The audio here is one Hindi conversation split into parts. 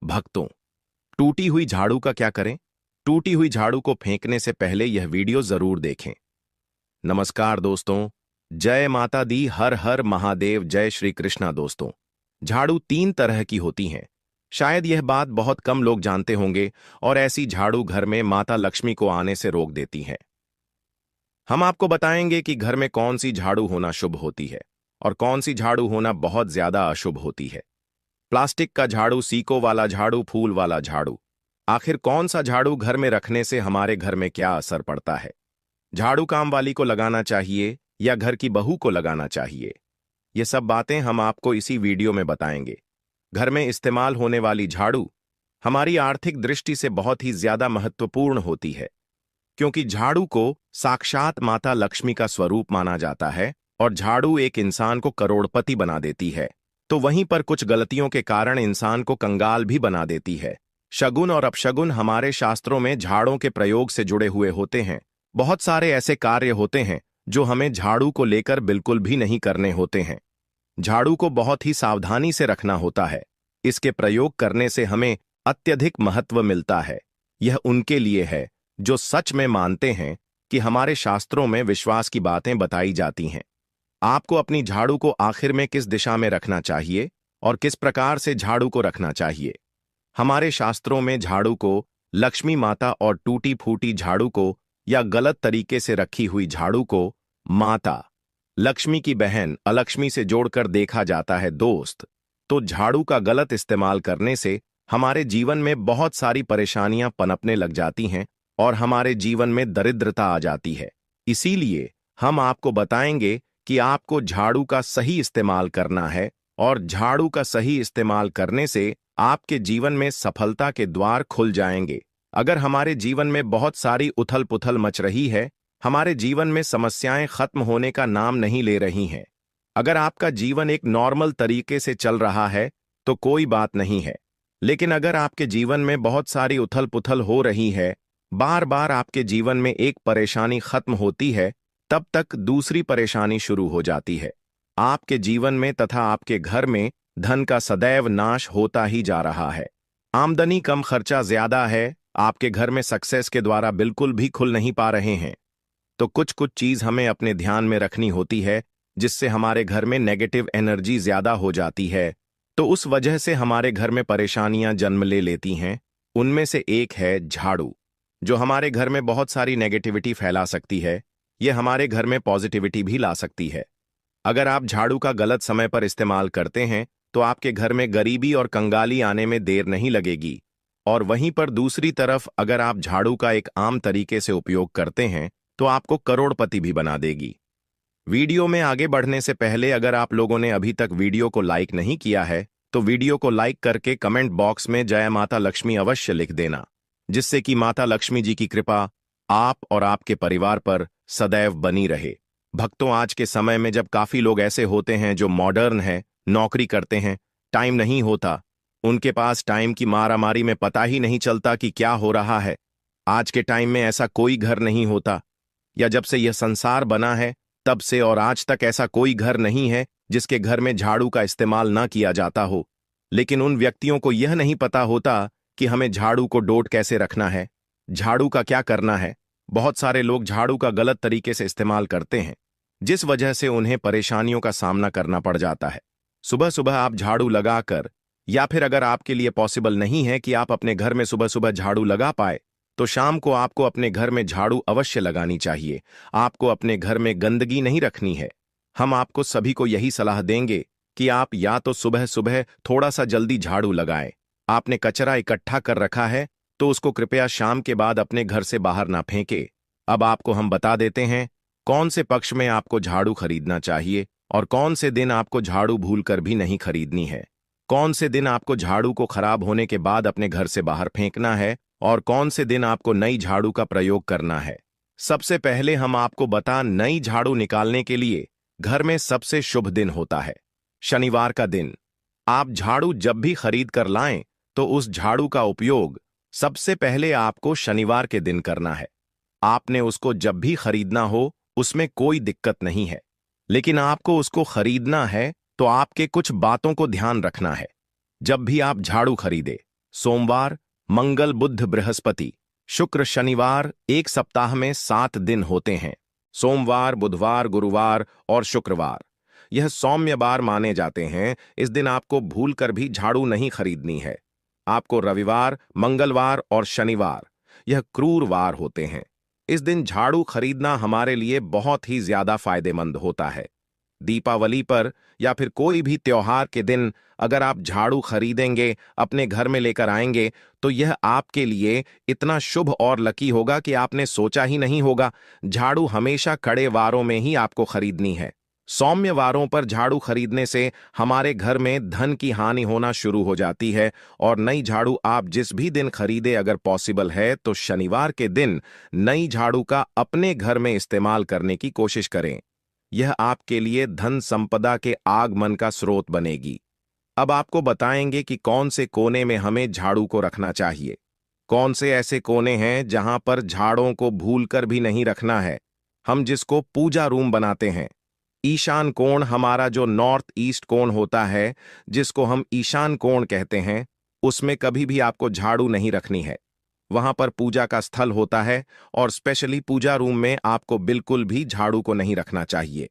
भक्तों, टूटी हुई झाड़ू का क्या करें? टूटी हुई झाड़ू को फेंकने से पहले यह वीडियो जरूर देखें। नमस्कार दोस्तों, जय माता दी, हर हर महादेव, जय श्री कृष्णा। दोस्तों, झाड़ू तीन तरह की होती हैं। शायद यह बात बहुत कम लोग जानते होंगे और ऐसी झाड़ू घर में माता लक्ष्मी को आने से रोक देती है। हम आपको बताएंगे कि घर में कौन सी झाड़ू होना शुभ होती है और कौन सी झाड़ू होना बहुत ज्यादा अशुभ होती है। प्लास्टिक का झाड़ू, सीको वाला झाड़ू, फूल वाला झाड़ू, आखिर कौन सा झाड़ू घर में रखने से हमारे घर में क्या असर पड़ता है? झाड़ू काम वाली को लगाना चाहिए या घर की बहू को लगाना चाहिए? ये सब बातें हम आपको इसी वीडियो में बताएंगे। घर में इस्तेमाल होने वाली झाड़ू हमारी आर्थिक दृष्टि से बहुत ही ज्यादा महत्वपूर्ण होती है, क्योंकि झाड़ू को साक्षात माता लक्ष्मी का स्वरूप माना जाता है और झाड़ू एक इंसान को करोड़पति बना देती है। तो वहीं पर कुछ गलतियों के कारण इंसान को कंगाल भी बना देती है। शगुन और अपशगुन हमारे शास्त्रों में झाड़ों के प्रयोग से जुड़े हुए होते हैं। बहुत सारे ऐसे कार्य होते हैं जो हमें झाड़ू को लेकर बिल्कुल भी नहीं करने होते हैं। झाड़ू को बहुत ही सावधानी से रखना होता है। इसके प्रयोग करने से हमें अत्यधिक महत्व मिलता है। यह उनके लिए है जो सच में मानते हैं कि हमारे शास्त्रों में विश्वास की बातें बताई जाती हैं। आपको अपनी झाड़ू को आखिर में किस दिशा में रखना चाहिए और किस प्रकार से झाड़ू को रखना चाहिए? हमारे शास्त्रों में झाड़ू को लक्ष्मी माता और टूटी फूटी झाड़ू को या गलत तरीके से रखी हुई झाड़ू को माता लक्ष्मी की बहन अलक्ष्मी से जोड़कर देखा जाता है। दोस्त, तो झाड़ू का गलत इस्तेमाल करने से हमारे जीवन में बहुत सारी परेशानियां पनपने लग जाती हैं और हमारे जीवन में दरिद्रता आ जाती है। इसीलिए हम आपको बताएंगे कि आपको झाड़ू का सही इस्तेमाल करना है और झाड़ू का सही इस्तेमाल करने से आपके जीवन में सफलता के द्वार खुल जाएंगे। अगर हमारे जीवन में बहुत सारी उथल पुथल मच रही है, हमारे जीवन में समस्याएं खत्म होने का नाम नहीं ले रही हैं, अगर आपका जीवन एक नॉर्मल तरीके से चल रहा है तो कोई बात नहीं है, लेकिन अगर आपके जीवन में बहुत सारी उथल पुथल हो रही है, बार बार आपके जीवन में एक परेशानी खत्म होती है, तब तक दूसरी परेशानी शुरू हो जाती है। आपके जीवन में तथा आपके घर में धन का सदैव नाश होता ही जा रहा है। आमदनी कम, खर्चा ज्यादा है, आपके घर में सक्सेस के द्वारा बिल्कुल भी खुल नहीं पा रहे हैं। तो कुछ कुछ चीज हमें अपने ध्यान में रखनी होती है जिससे हमारे घर में नेगेटिव एनर्जी ज्यादा हो जाती है, तो उस वजह से हमारे घर में परेशानियां जन्म ले लेती हैं। उनमें से एक है झाड़ू, जो हमारे घर में बहुत सारी नेगेटिविटी फैला सकती है। यह हमारे घर में पॉजिटिविटी भी ला सकती है। अगर आप झाड़ू का गलत समय पर इस्तेमाल करते हैं तो आपके घर में गरीबी और कंगाली आने में देर नहीं लगेगी, और वहीं पर दूसरी तरफ अगर आप झाड़ू का एक आम तरीके से उपयोग करते हैं तो आपको करोड़पति भी बना देगी। वीडियो में आगे बढ़ने से पहले अगर आप लोगों ने अभी तक वीडियो को लाइक नहीं किया है तो वीडियो को लाइक करके कमेंट बॉक्स में जय माता लक्ष्मी अवश्य लिख देना, जिससे कि माता लक्ष्मी जी की कृपा आप और आपके परिवार पर सदैव बनी रहे। भक्तों, आज के समय में जब काफी लोग ऐसे होते हैं जो मॉडर्न हैं, नौकरी करते हैं, टाइम नहीं होता, उनके पास टाइम की मारामारी में पता ही नहीं चलता कि क्या हो रहा है। आज के टाइम में ऐसा कोई घर नहीं होता, या जब से यह संसार बना है तब से और आज तक ऐसा कोई घर नहीं है जिसके घर में झाड़ू का इस्तेमाल ना किया जाता हो। लेकिन उन व्यक्तियों को यह नहीं पता होता कि हमें झाड़ू को डोट कैसे रखना है, झाड़ू का क्या करना है। बहुत सारे लोग झाड़ू का गलत तरीके से इस्तेमाल करते हैं, जिस वजह से उन्हें परेशानियों का सामना करना पड़ जाता है। सुबह सुबह आप झाड़ू लगाकर, या फिर अगर आपके लिए पॉसिबल नहीं है कि आप अपने घर में सुबह सुबह झाड़ू लगा पाए, तो शाम को आपको अपने घर में झाड़ू अवश्य लगानी चाहिए। आपको अपने घर में गंदगी नहीं रखनी है। हम आपको सभी को यही सलाह देंगे कि आप या तो सुबह सुबह थोड़ा सा जल्दी झाड़ू लगाएं। आपने कचरा इकट्ठा कर रखा है तो उसको कृपया शाम के बाद अपने घर से बाहर ना फेंके। अब आपको हम बता देते हैं कौन से पक्ष में आपको झाड़ू खरीदना चाहिए और कौन से दिन आपको झाड़ू भूलकर भी नहीं खरीदनी है, कौन से दिन आपको झाड़ू को खराब होने के बाद अपने घर से बाहर फेंकना है और कौन से दिन आपको नई झाड़ू का प्रयोग करना है। सबसे पहले हम आपको बता, नई झाड़ू निकालने के लिए घर में सबसे शुभ दिन होता है शनिवार का दिन। आप झाड़ू जब भी खरीद कर लाएं तो उस झाड़ू का उपयोग सबसे पहले आपको शनिवार के दिन करना है। आपने उसको जब भी खरीदना हो उसमें कोई दिक्कत नहीं है, लेकिन आपको उसको खरीदना है तो आपके कुछ बातों को ध्यान रखना है। जब भी आप झाड़ू खरीदे सोमवार, मंगल, बुध, बृहस्पति, शुक्र, शनिवार एक सप्ताह में 7 दिन होते हैं। सोमवार, बुधवार, गुरुवार और शुक्रवार यह सौम्य बार माने जाते हैं। इस दिन आपको भूलकर भी झाड़ू नहीं खरीदनी है। आपको रविवार, मंगलवार और शनिवार यह क्रूर वार होते हैं। इस दिन झाड़ू खरीदना हमारे लिए बहुत ही ज्यादा फायदेमंद होता है। दीपावली पर या फिर कोई भी त्योहार के दिन अगर आप झाड़ू खरीदेंगे, अपने घर में लेकर आएंगे, तो यह आपके लिए इतना शुभ और लकी होगा कि आपने सोचा ही नहीं होगा। झाड़ू हमेशा कड़े वारों में ही आपको खरीदनी है। सौम्य वारों पर झाड़ू खरीदने से हमारे घर में धन की हानि होना शुरू हो जाती है। और नई झाड़ू आप जिस भी दिन खरीदे, अगर पॉसिबल है तो शनिवार के दिन नई झाड़ू का अपने घर में इस्तेमाल करने की कोशिश करें। यह आपके लिए धन संपदा के आगमन का स्रोत बनेगी। अब आपको बताएंगे कि कौन से कोने में हमें झाड़ू को रखना चाहिए। कौन से ऐसे कोने हैं जहां पर झाड़ों को भूलकर भी नहीं रखना है। हम जिसको पूजा रूम बनाते हैं, ईशान कोण, हमारा जो नॉर्थ ईस्ट कोण होता है, जिसको हम ईशान कोण कहते हैं, उसमें कभी भी आपको झाड़ू नहीं रखनी है। वहां पर पूजा का स्थल होता है और स्पेशली पूजा रूम में आपको बिल्कुल भी झाड़ू को नहीं रखना चाहिए।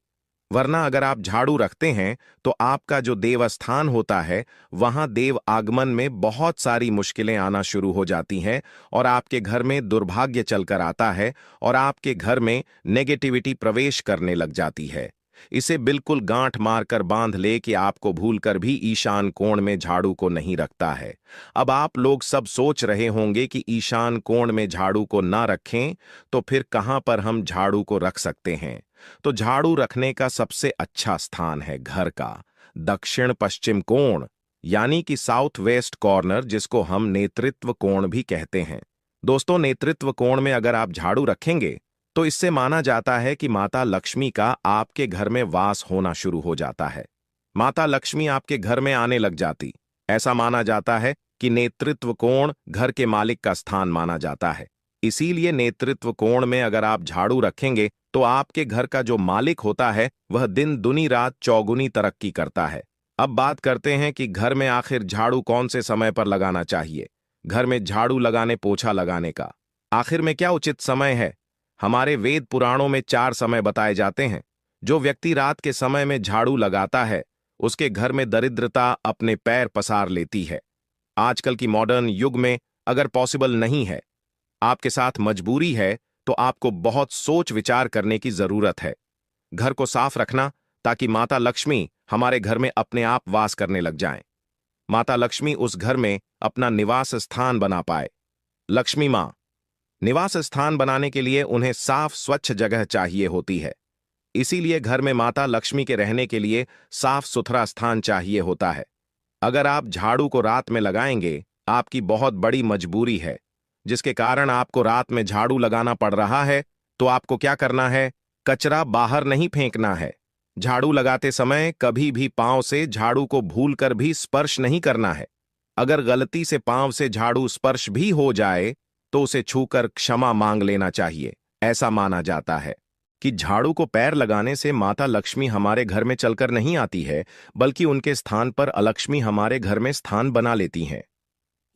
वरना अगर आप झाड़ू रखते हैं तो आपका जो देवस्थान होता है, वहां देव आगमन में बहुत सारी मुश्किलें आना शुरू हो जाती हैं और आपके घर में दुर्भाग्य चलकर आता है और आपके घर में नेगेटिविटी प्रवेश करने लग जाती है। इसे बिल्कुल गांठ मारकर बांध ले कि आपको भूलकर भी ईशान कोण में झाड़ू को नहीं रखता है। अब आप लोग सब सोच रहे होंगे कि ईशान कोण में झाड़ू को ना रखें तो फिर कहां पर हम झाड़ू को रख सकते हैं। तो झाड़ू रखने का सबसे अच्छा स्थान है घर का दक्षिण पश्चिम कोण, यानी कि साउथ वेस्ट कॉर्नर, जिसको हम नेतृत्व कोण भी कहते हैं। दोस्तों, नेतृत्व कोण में अगर आप झाड़ू रखेंगे तो इससे माना जाता है कि माता लक्ष्मी का आपके घर में वास होना शुरू हो जाता है। माता लक्ष्मी आपके घर में आने लग जाती। ऐसा माना जाता है कि नेतृत्व कोण घर के मालिक का स्थान माना जाता है। इसीलिए नेतृत्व कोण में अगर आप झाड़ू रखेंगे तो आपके घर का जो मालिक होता है वह दिन दुनी रात चौगुनी तरक्की करता है। अब बात करते हैं कि घर में आखिर झाड़ू कौन से समय पर लगाना चाहिए। घर में झाड़ू लगाने, पोछा लगाने का आखिर में क्या उचित समय है। हमारे वेद पुराणों में 4 समय बताए जाते हैं। जो व्यक्ति रात के समय में झाड़ू लगाता है उसके घर में दरिद्रता अपने पैर पसार लेती है। आजकल की मॉडर्न युग में अगर पॉसिबल नहीं है, आपके साथ मजबूरी है, तो आपको बहुत सोच विचार करने की जरूरत है। घर को साफ रखना ताकि माता लक्ष्मी हमारे घर में अपने आप वास करने लग जाएं। माता लक्ष्मी उस घर में अपना निवास स्थान बना पाए। लक्ष्मी मां निवास स्थान बनाने के लिए उन्हें साफ स्वच्छ जगह चाहिए होती है। इसीलिए घर में माता लक्ष्मी के रहने के लिए साफ सुथरा स्थान चाहिए होता है। अगर आप झाड़ू को रात में लगाएंगे, आपकी बहुत बड़ी मजबूरी है जिसके कारण आपको रात में झाड़ू लगाना पड़ रहा है, तो आपको क्या करना है, कचरा बाहर नहीं फेंकना है। झाड़ू लगाते समय कभी भी पांव से झाड़ू को भूलकर भी स्पर्श नहीं करना है। अगर गलती से पांव से झाड़ू स्पर्श भी हो जाए तो उसे छूकर क्षमा मांग लेना चाहिए। ऐसा माना जाता है कि झाड़ू को पैर लगाने से माता लक्ष्मी हमारे घर में चलकर नहीं आती है, बल्कि उनके स्थान पर अलक्ष्मी हमारे घर में स्थान बना लेती हैं।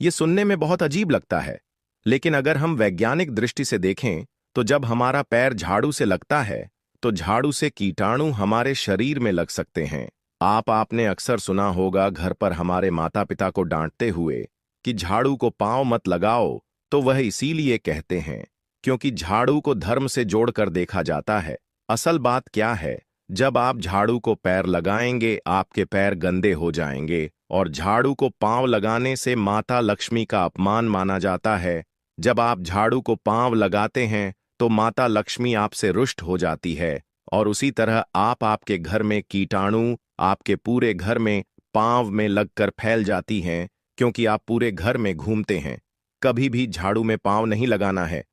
ये सुनने में बहुत अजीब लगता है, लेकिन अगर हम वैज्ञानिक दृष्टि से देखें तो जब हमारा पैर झाड़ू से लगता है तो झाड़ू से कीटाणु हमारे शरीर में लग सकते हैं। आपने अक्सर सुना होगा घर पर हमारे माता पिता को डांटते हुए कि झाड़ू को पांव मत लगाओ, तो वह इसीलिए कहते हैं क्योंकि झाड़ू को धर्म से जोड़कर देखा जाता है। असल बात क्या है, जब आप झाड़ू को पैर लगाएंगे आपके पैर गंदे हो जाएंगे और झाड़ू को पांव लगाने से माता लक्ष्मी का अपमान माना जाता है। जब आप झाड़ू को पांव लगाते हैं तो माता लक्ष्मी आपसे रुष्ट हो जाती है और उसी तरह आपके घर में कीटाणु आपके पूरे घर में पांव में लगकर फैल जाती हैं, क्योंकि आप पूरे घर में घूमते हैं। कभी भी झाड़ू में पांव नहीं लगाना है।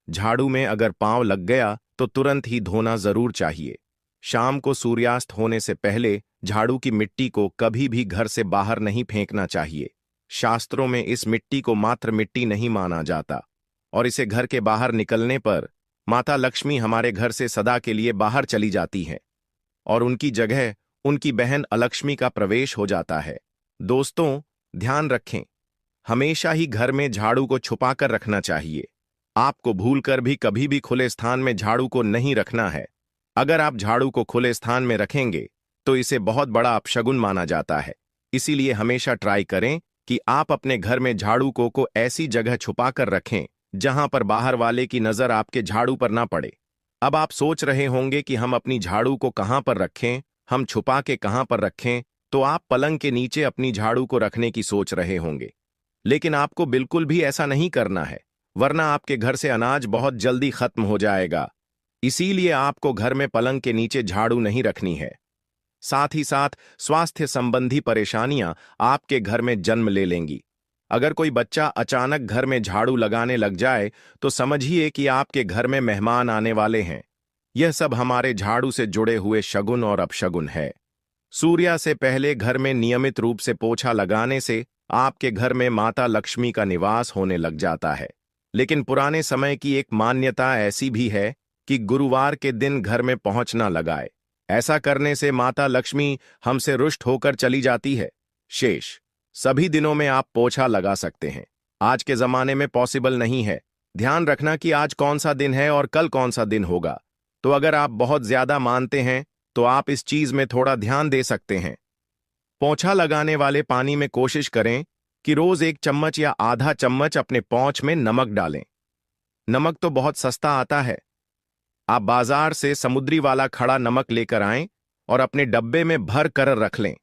झाड़ू में अगर पांव लग गया तो तुरंत ही धोना जरूर चाहिए। शाम को सूर्यास्त होने से पहले झाड़ू की मिट्टी को कभी भी घर से बाहर नहीं फेंकना चाहिए। शास्त्रों में इस मिट्टी को मात्र मिट्टी नहीं माना जाता और इसे घर के बाहर निकलने पर माता लक्ष्मी हमारे घर से सदा के लिए बाहर चली जाती है और उनकी जगह उनकी बहन अलक्ष्मी का प्रवेश हो जाता है। दोस्तों, ध्यान रखें, हमेशा ही घर में झाड़ू को छुपा कर रखना चाहिए। आपको भूलकर भी कभी भी खुले स्थान में झाड़ू को नहीं रखना है। अगर आप झाड़ू को खुले स्थान में रखेंगे तो इसे बहुत बड़ा अपशगुन माना जाता है। इसीलिए हमेशा ट्राई करें कि आप अपने घर में झाड़ू को ऐसी जगह छुपा कर रखें जहां पर बाहर वाले की नजर आपके झाड़ू पर ना पड़े। अब आप सोच रहे होंगे कि हम अपनी झाड़ू को कहां पर रखें, हम छुपा के कहां पर रखें। तो आप पलंग के नीचे अपनी झाड़ू को रखने की सोच रहे होंगे, लेकिन आपको बिल्कुल भी ऐसा नहीं करना है, वरना आपके घर से अनाज बहुत जल्दी खत्म हो जाएगा। इसीलिए आपको घर में पलंग के नीचे झाड़ू नहीं रखनी है। साथ ही साथ स्वास्थ्य संबंधी परेशानियां आपके घर में जन्म ले लेंगी। अगर कोई बच्चा अचानक घर में झाड़ू लगाने लग जाए तो समझिए कि आपके घर में मेहमान आने वाले हैं। यह सब हमारे झाड़ू से जुड़े हुए शगुन और अपशगुन है। सूर्या से पहले घर में नियमित रूप से पोछा लगाने से आपके घर में माता लक्ष्मी का निवास होने लग जाता है। लेकिन पुराने समय की एक मान्यता ऐसी भी है कि गुरुवार के दिन घर में पहुंच ना लगाए। ऐसा करने से माता लक्ष्मी हमसे रुष्ट होकर चली जाती है। शेष सभी दिनों में आप पोछा लगा सकते हैं, आज के जमाने में पॉसिबल नहीं है। ध्यान रखना कि आज कौन सा दिन है और कल कौन सा दिन होगा। तो अगर आप बहुत ज्यादा मानते हैं तो आप इस चीज में थोड़ा ध्यान दे सकते हैं। पोछा लगाने वाले पानी में कोशिश करें कि रोज 1 चम्मच या आधा चम्मच अपने पोंछ में नमक डालें। नमक तो बहुत सस्ता आता है। आप बाजार से समुद्री वाला खड़ा नमक लेकर आएं और अपने डब्बे में भर कर रख लें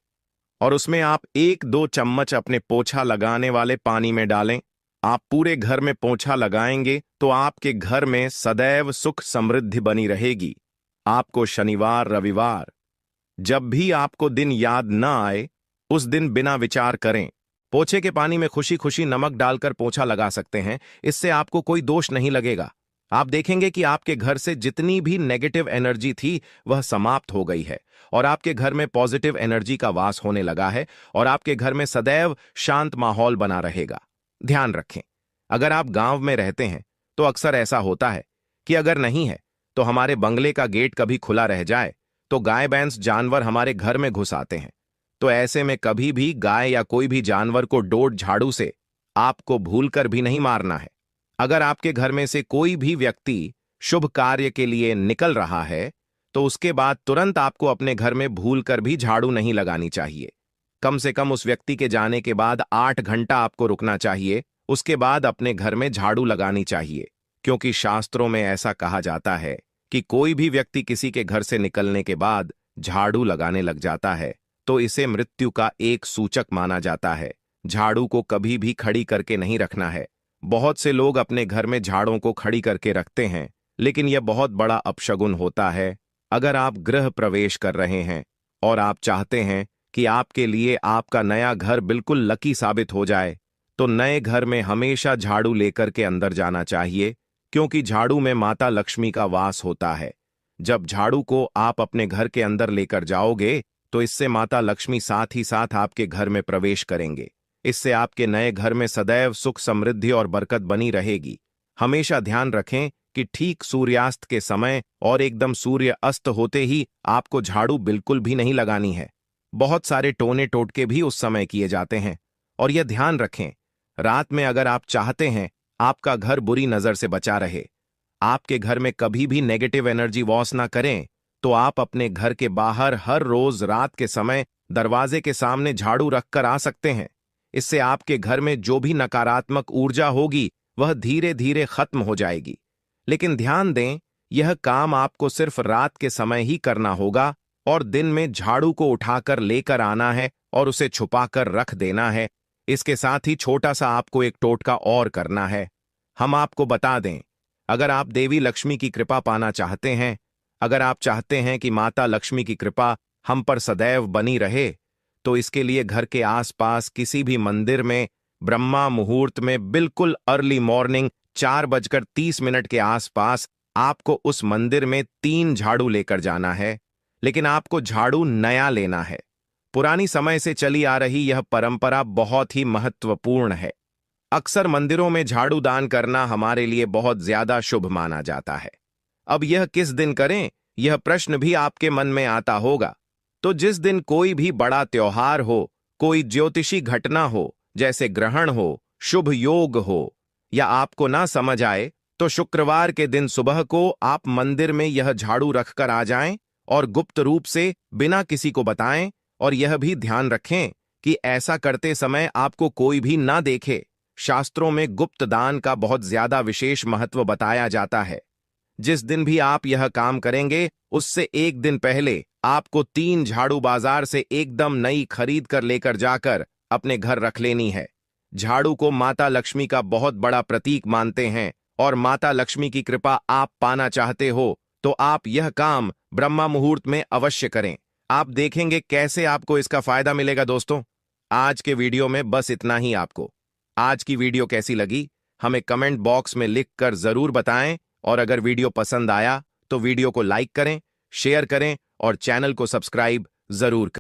और उसमें आप 1-2 चम्मच अपने पोछा लगाने वाले पानी में डालें। आप पूरे घर में पोछा लगाएंगे तो आपके घर में सदैव सुख समृद्धि बनी रहेगी। आपको शनिवार रविवार जब भी आपको दिन याद न आए उस दिन बिना विचार करें पोछे के पानी में खुशी खुशी नमक डालकर पोछा लगा सकते हैं। इससे आपको कोई दोष नहीं लगेगा। आप देखेंगे कि आपके घर से जितनी भी नेगेटिव एनर्जी थी वह समाप्त हो गई है और आपके घर में पॉजिटिव एनर्जी का वास होने लगा है और आपके घर में सदैव शांत माहौल बना रहेगा। ध्यान रखें, अगर आप गांव में रहते हैं तो अक्सर ऐसा होता है कि अगर नहीं है तो हमारे बंगले का गेट कभी खुला रह जाए तो गाय भैंस जानवर हमारे घर में घुस आते हैं। तो ऐसे में कभी भी गाय या कोई भी जानवर को डोट झाड़ू से आपको भूलकर भी नहीं मारना है। अगर आपके घर में से कोई भी व्यक्ति शुभ कार्य के लिए निकल रहा है तो उसके बाद तुरंत आपको अपने घर में भूलकर भी झाड़ू नहीं लगानी चाहिए। कम से कम उस व्यक्ति के जाने के बाद 8 घंटा आपको रुकना चाहिए, उसके बाद अपने घर में झाड़ू लगानी चाहिए। क्योंकि शास्त्रों में ऐसा कहा जाता है कि कोई भी व्यक्ति किसी के घर से निकलने के बाद झाड़ू लगाने लग जाता है तो इसे मृत्यु का एक सूचक माना जाता है। झाड़ू को कभी भी खड़ी करके नहीं रखना है। बहुत से लोग अपने घर में झाड़ों को खड़ी करके रखते हैं, लेकिन यह बहुत बड़ा अपशगुन होता है। अगर आप गृह प्रवेश कर रहे हैं और आप चाहते हैं कि आपके लिए आपका नया घर बिल्कुल लकी साबित हो जाए तो नए घर में हमेशा झाड़ू लेकर के अंदर जाना चाहिए, क्योंकि झाड़ू में माता लक्ष्मी का वास होता है। जब झाड़ू को आप अपने घर के अंदर लेकर जाओगे तो इससे माता लक्ष्मी साथ ही साथ आपके घर में प्रवेश करेंगे। इससे आपके नए घर में सदैव सुख समृद्धि और बरकत बनी रहेगी। हमेशा ध्यान रखें कि ठीक सूर्यास्त के समय और एकदम सूर्य अस्त होते ही आपको झाड़ू बिल्कुल भी नहीं लगानी है। बहुत सारे टोने टोटके भी उस समय किए जाते हैं। और यह ध्यान रखें, रात में अगर आप चाहते हैं आपका घर बुरी नजर से बचा रहे, आपके घर में कभी भी नेगेटिव एनर्जी वॉस ना करें, तो आप अपने घर के बाहर हर रोज रात के समय दरवाजे के सामने झाड़ू रखकर आ सकते हैं। इससे आपके घर में जो भी नकारात्मक ऊर्जा होगी वह धीरे धीरे खत्म हो जाएगी। लेकिन ध्यान दें, यह काम आपको सिर्फ रात के समय ही करना होगा और दिन में झाड़ू को उठाकर लेकर आना है और उसे छुपाकर रख देना है। इसके साथ ही छोटा सा आपको एक टोटका और करना है। हम आपको बता दें, अगर आप देवी लक्ष्मी की कृपा पाना चाहते हैं, अगर आप चाहते हैं कि माता लक्ष्मी की कृपा हम पर सदैव बनी रहे, तो इसके लिए घर के आसपास किसी भी मंदिर में ब्रह्मा मुहूर्त में बिल्कुल अर्ली मॉर्निंग 4:30 के आसपास आपको उस मंदिर में 3 झाड़ू लेकर जाना है। लेकिन आपको झाड़ू नया लेना है। पुरानी समय से चली आ रही यह परंपरा बहुत ही महत्वपूर्ण है। अक्सर मंदिरों में झाड़ू दान करना हमारे लिए बहुत ज्यादा शुभ माना जाता है। अब यह किस दिन करें, यह प्रश्न भी आपके मन में आता होगा। तो जिस दिन कोई भी बड़ा त्योहार हो, कोई ज्योतिषी घटना हो, जैसे ग्रहण हो, शुभ योग हो, या आपको ना समझ आए तो शुक्रवार के दिन सुबह को आप मंदिर में यह झाड़ू रखकर आ जाएं और गुप्त रूप से बिना किसी को बताएं, और यह भी ध्यान रखें कि ऐसा करते समय आपको कोई भी ना देखे। शास्त्रों में गुप्त दान का बहुत ज्यादा विशेष महत्व बताया जाता है। जिस दिन भी आप यह काम करेंगे उससे एक दिन पहले आपको 3 झाड़ू बाजार से एकदम नई खरीद कर लेकर जाकर अपने घर रख लेनी है। झाड़ू को माता लक्ष्मी का बहुत बड़ा प्रतीक मानते हैं, और माता लक्ष्मी की कृपा आप पाना चाहते हो तो आप यह काम ब्रह्मा मुहूर्त में अवश्य करें। आप देखेंगे कैसे आपको इसका फायदा मिलेगा। दोस्तों, आज के वीडियो में बस इतना ही। आपको आज की वीडियो कैसी लगी हमें कमेंट बॉक्स में लिख कर जरूर बताएं, और अगर वीडियो पसंद आया तो वीडियो को लाइक करें, शेयर करें और चैनल को सब्सक्राइब जरूर करें।